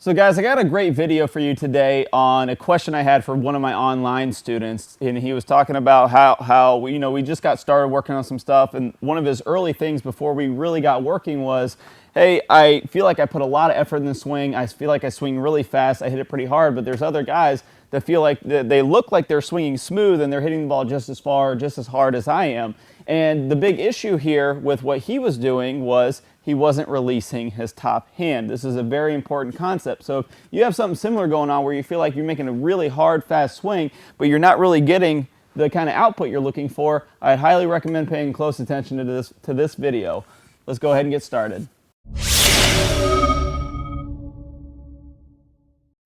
So guys, I got a great video for you today on a question I had for one of my online students, and he was talking about how we just got started working on some stuff, and one of his early things before we really got working was, hey, I feel like I put a lot of effort in the swing. I feel like I swing really fast. I hit it pretty hard, but there's other guys that feel like they look like they're swinging smooth and they're hitting the ball just as far, just as hard as I am. And the big issue here with what he was doing was he wasn't releasing his top hand. This is a very important concept. So if you have something similar going on where you feel like you're making a really hard, fast swing, but you're not really getting the kind of output you're looking for, I'd highly recommend paying close attention to this video. Let's go ahead and get started.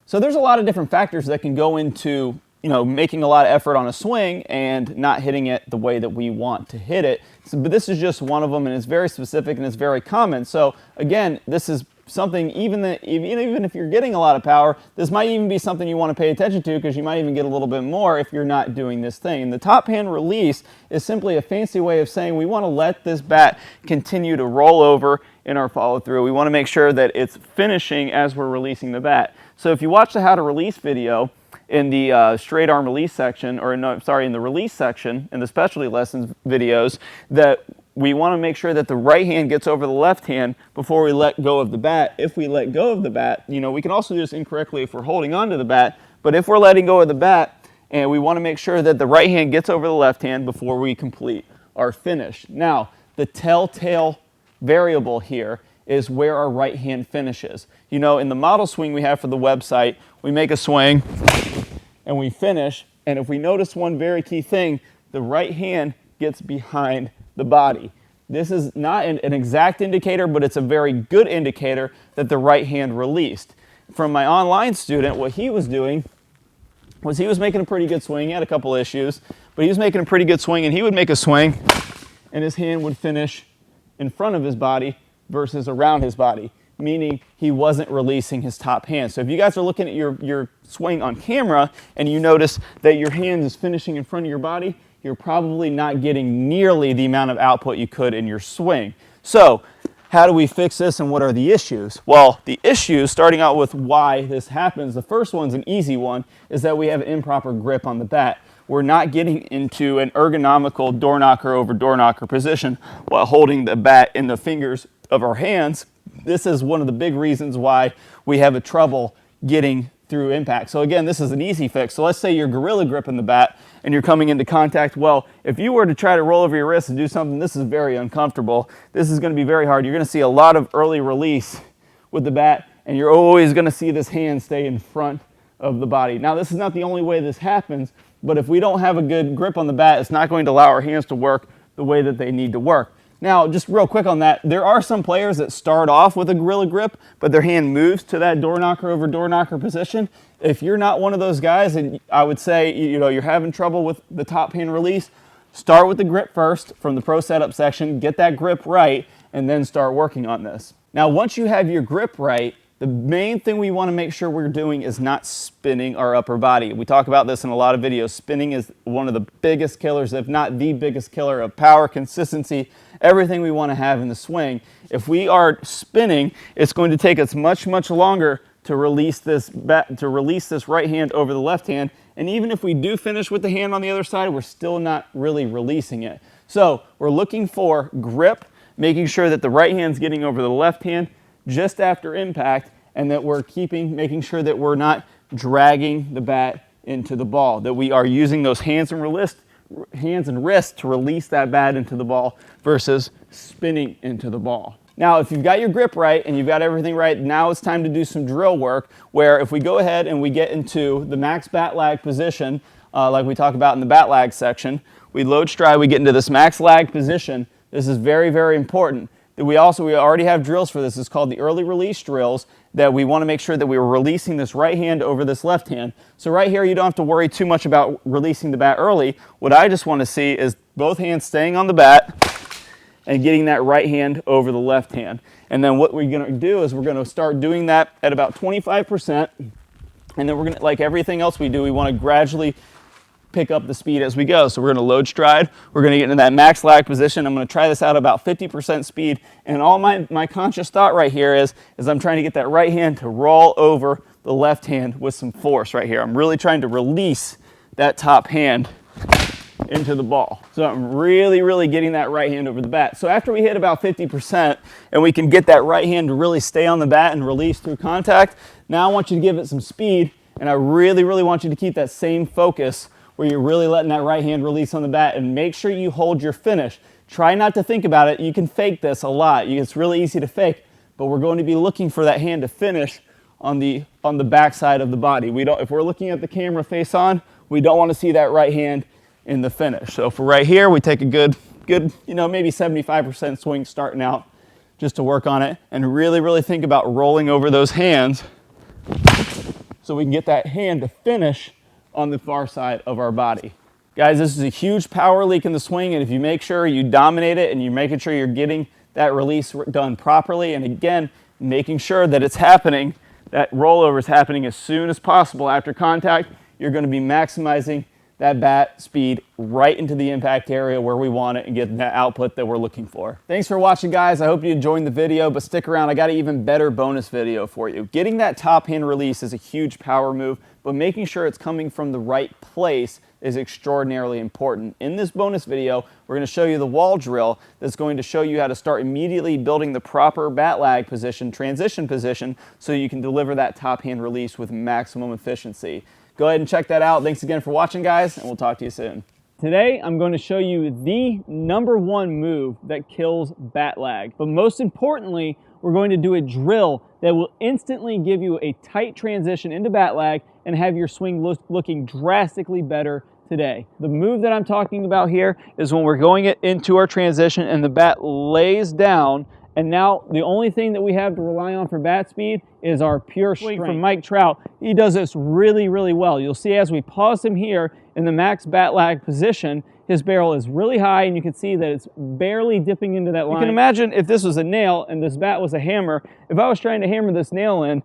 So there's a lot of different factors that can go into making a lot of effort on a swing and not hitting it the way that we want to hit it. But this is just one of them, and it's very specific and it's very common. So again, this is something even if you're getting a lot of power, this might even be something you want to pay attention to, because you might even get a little bit more if you're not doing this thing. And the top hand release is simply a fancy way of saying we want to let this bat continue to roll over in our follow through. We want to make sure that it's finishing as we're releasing the bat. So if you watch the how to release video in the straight arm release section, or no, sorry, in the release section in the specialty lessons videos, that we want to make sure that the right hand gets over the left hand before we let go of the bat. If we let go of the bat, we can also do this incorrectly if we're holding on to the bat, but if we're letting go of the bat, and we want to make sure that the right hand gets over the left hand before we complete our finish. Now, the telltale variable here is where our right hand finishes. In the model swing we have for the website, we make a swing and we finish, and if we notice one very key thing, the right hand gets behind the body. This is not an exact indicator, but it's a very good indicator that the right hand released. From my online student, what he was doing was he was making a pretty good swing. He had a couple issues, but he was making a pretty good swing, and he would make a swing and his hand would finish in front of his body versus around his body, meaning he wasn't releasing his top hand. So if you guys are looking at your swing on camera and you notice that your hand is finishing in front of your body, you're probably not getting nearly the amount of output you could in your swing. So how do we fix this, and what are the issues? Well, the issues, starting out with why this happens, the first one's an easy one, is that we have an improper grip on the bat. We're not getting into an ergonomical door knocker over door knocker position while holding the bat in the fingers of our hands. This is one of the big reasons why we have a trouble getting through impact. So again, this is an easy fix. So let's say you're gorilla gripping the bat and you're coming into contact. Well, if you were to try to roll over your wrist and do something, this is very uncomfortable. This is going to be very hard. You're going to see a lot of early release with the bat, and you're always going to see this hand stay in front of the body. Now, this is not the only way this happens, but if we don't have a good grip on the bat, it's not going to allow our hands to work the way that they need to work. Now, just real quick on that, there are some players that start off with a gorilla grip, but their hand moves to that door knocker over door knocker position. If you're not one of those guys, and I would say you're having trouble with the top hand release, start with the grip first from the pro setup section, get that grip right, and then start working on this. Now, once you have your grip right, the main thing we want to make sure we're doing is not spinning our upper body. We talk about this in a lot of videos. Spinning is one of the biggest killers, if not the biggest killer of power, consistency, everything we want to have in the swing. If we are spinning, it's going to take us much, much longer to release this right hand over the left hand. And even if we do finish with the hand on the other side, we're still not really releasing it. So we're looking for grip, making sure that the right hand's getting over the left hand just after impact, and that we're making sure that we're not dragging the bat into the ball, that we are using those hands and wrists to release that bat into the ball versus spinning into the ball. Now, if you've got your grip right and you've got everything right, now it's time to do some drill work, where if we go ahead and we get into the max bat lag position, like we talk about in the bat lag section, we load stride, we get into this max lag position. This is very, very important. We already have drills for this. It's called the early release drills, that we want to make sure that we are releasing this right hand over this left hand. So right here, you don't have to worry too much about releasing the bat early. What I just want to see is both hands staying on the bat and getting that right hand over the left hand. And then what we're going to do is we're going to start doing that at about 25%. And then we're going to, like everything else we do, we want to gradually pick up the speed as we go. So we're going to load stride. We're going to get into that max lag position. I'm going to try this out about 50% speed. And all my conscious thought right here is I'm trying to get that right hand to roll over the left hand with some force right here. I'm really trying to release that top hand into the ball. So I'm really getting that right hand over the bat. So after we hit about 50% and we can get that right hand to really stay on the bat and release through contact, now I want you to give it some speed, and I really want you to keep that same focus where you're really letting that right hand release on the bat, and make sure you hold your finish. Try not to think about it. You can fake this a lot. It's really easy to fake, but we're going to be looking for that hand to finish on the back side of the body. If we're looking at the camera face on, we don't want to see that right hand in the finish. So for right here, we take a good, maybe 75% swing starting out just to work on it, and really think about rolling over those hands so we can get that hand to finish on the far side of our body. Guys, this is a huge power leak in the swing, and if you make sure you dominate it and you're making sure you're getting that release done properly, and again, making sure that it's happening, that rollover is happening as soon as possible after contact, you're going to be maximizing that bat speed right into the impact area where we want it and get that output that we're looking for. Thanks for watching, guys. I hope you enjoyed the video, but stick around. I got an even better bonus video for you. Getting that top hand release is a huge power move, but making sure it's coming from the right place is extraordinarily important. In this bonus video, we're going to show you the wall drill that's going to show you how to start immediately building the proper bat lag position, transition position, so you can deliver that top hand release with maximum efficiency. Go ahead and check that out. Thanks again for watching, guys, and we'll talk to you soon. Today, I'm going to show you the #1 move that kills bat lag. But most importantly, we're going to do a drill that will instantly give you a tight transition into bat lag and have your swing looking drastically better today. The move that I'm talking about here is when we're going into our transition and the bat lays down, and now the only thing that we have to rely on for bat speed is our pure strength. From Mike Trout, he does this really well. You'll see as we pause him here in the max bat lag position, his barrel is really high, and you can see that it's barely dipping into that line. You can imagine if this was a nail and this bat was a hammer, if I was trying to hammer this nail in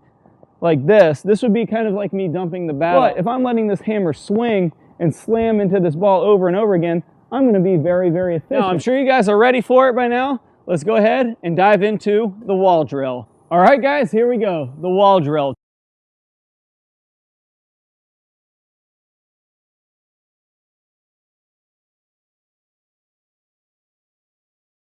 like this would be kind of like me dumping the bat. But if I'm letting this hammer swing and slam into this ball over and over again, I'm going to be very efficient. Now, I'm sure you guys are ready for it by now. Let's go ahead and dive into the wall drill. All right, guys, here we go, the wall drill.